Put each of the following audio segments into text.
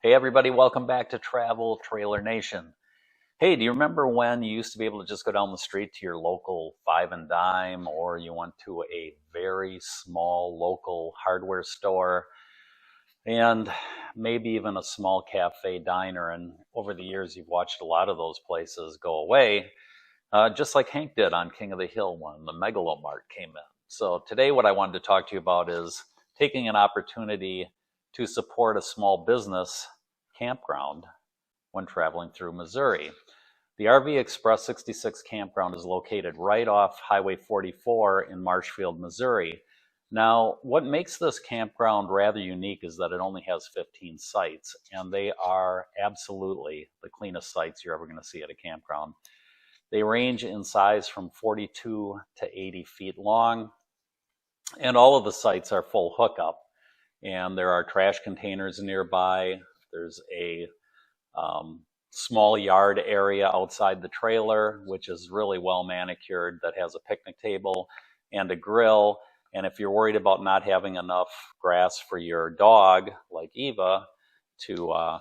Hey everybody, welcome back to Travel Trailer Nation. Hey, do you remember when you used to be able to just go down the street to your local Five and Dime, or you went to a very small local hardware store and maybe even a small cafe diner? And over the years, you've watched a lot of those places go away, just like Hank did on King of the Hill when the Megalomart came in. So today what I wanted to talk to you about is taking an opportunity to support a small business campground when traveling through Missouri. The RV Express 66 campground is located right off Highway 44 in Marshfield, Missouri. Now, what makes this campground rather unique is that it only has 15 sites, and they are absolutely the cleanest sites you're ever going to see at a campground. They range in size from 42 to 80 feet long, and all of the sites are full hookup. And there are trash containers nearby. There's a small yard area outside the trailer, which is really well manicured, that has a picnic table and a grill. And if you're worried about not having enough grass for your dog, like Eva, to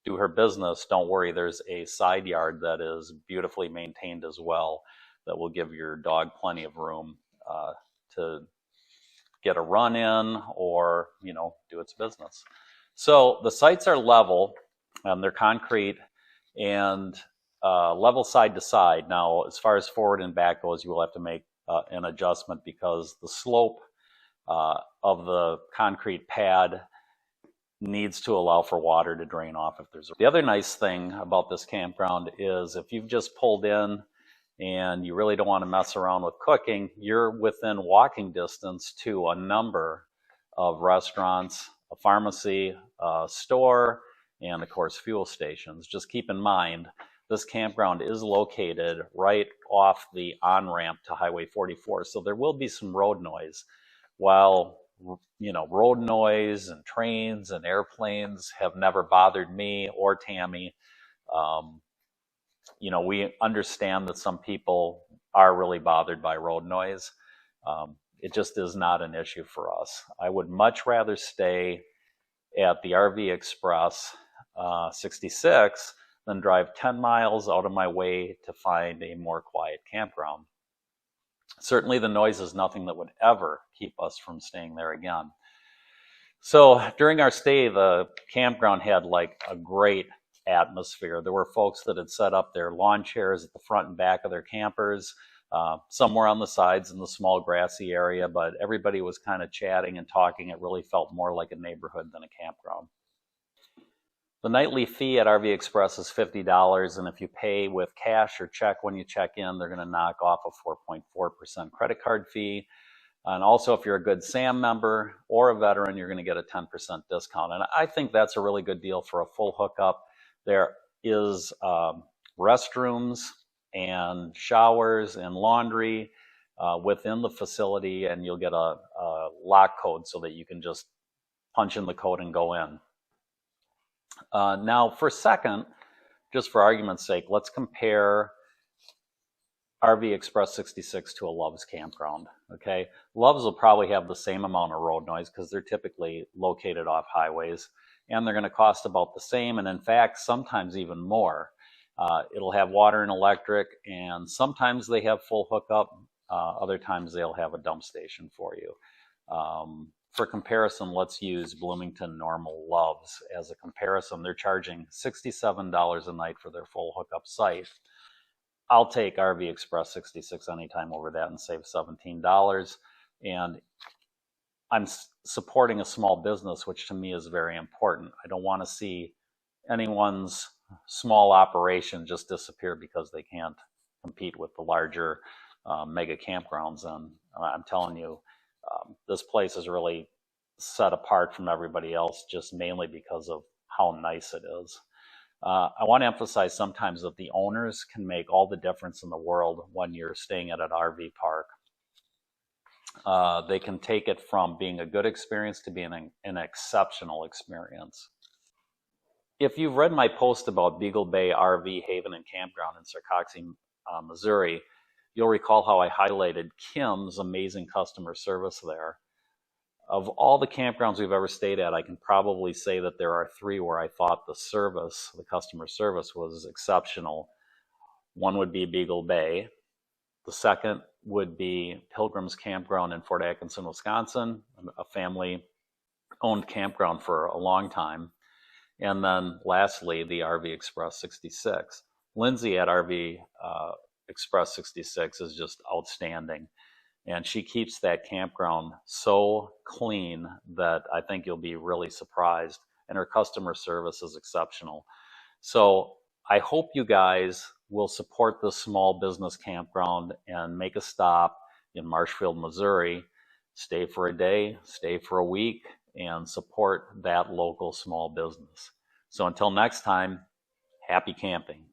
do her business, don't worry. There's a side yard that is beautifully maintained as well that will give your dog plenty of room to get a run in or, do its business. So the sites are level, they're concrete and level side to side. Now, as far as forward and back goes, you will have to make an adjustment because the slope of the concrete pad needs to allow for water to drain off if there's The other nice thing about this campground is if you've just pulled in and you really don't want to mess around with cooking, you're within walking distance to a number of restaurants, a pharmacy, a store, and of course fuel stations. Just keep in mind, this campground is located right off the on-ramp to Highway 44, so there will be some road noise. While road noise and trains and airplanes have never bothered me or Tammy, we understand that some people are really bothered by road noise. It just is not an issue for us. I would much rather stay at the RV Express 66 than drive 10 miles out of my way to find a more quiet campground. Certainly the noise is nothing that would ever keep us from staying there again. So during our stay, the campground had like a great atmosphere. There were folks that had set up their lawn chairs at the front and back of their campers, somewhere on the sides in the small grassy area, but everybody was kind of chatting and talking. It really felt more like a neighborhood than a campground. The nightly fee at RV Express is $50, and if you pay with cash or check when you check in, they're going to knock off a 4.4% credit card fee. And also, if you're a Good Sam member or a veteran, you're going to get a 10% discount. And I think that's a really good deal for a full hookup. There is restrooms and showers and laundry within the facility, and you'll get a lock code so that you can just punch in the code and go in. Now, for a second, just for argument's sake, let's compare RV Express 66 to a Love's campground. Okay, Love's will probably have the same amount of road noise because they're typically located off highways, and they're going to cost about the same, and in fact, sometimes even more. It'll have water and electric, and sometimes they have full hookup. Other times they'll have a dump station for you. For comparison, let's use Bloomington Normal Love's as a comparison. They're charging $67 a night for their full hookup site. I'll take RV Express 66 anytime over that and save $17. And I'm supporting a small business, which to me is very important. I don't want to see anyone's small operation just disappear because they can't compete with the larger mega campgrounds. And I'm telling you, this place is really set apart from everybody else just mainly because of how nice it is. I want to emphasize sometimes that the owners can make all the difference in the world when you're staying at an RV park. They can take it from being a good experience to being an exceptional experience. If you've read my post about Beagle Bay RV Haven and Campground in Sarcoxie, Missouri, you'll recall how I highlighted Kim's amazing customer service there. Of all the campgrounds we've ever stayed at, I can probably say that there are three where I thought the customer service was exceptional. One would be Beagle Bay. The second would be Pilgrim's Campground in Fort Atkinson, Wisconsin, a family owned campground for a long time. And then lastly, the RV Express 66. Lindsay at RV Express 66 is just outstanding. And she keeps that campground so clean that I think you'll be really surprised. And her customer service is exceptional. So I hope you guys will support this small business campground and make a stop in Marshfield, Missouri. Stay for a day, stay for a week, and support that local small business. So until next time, happy camping.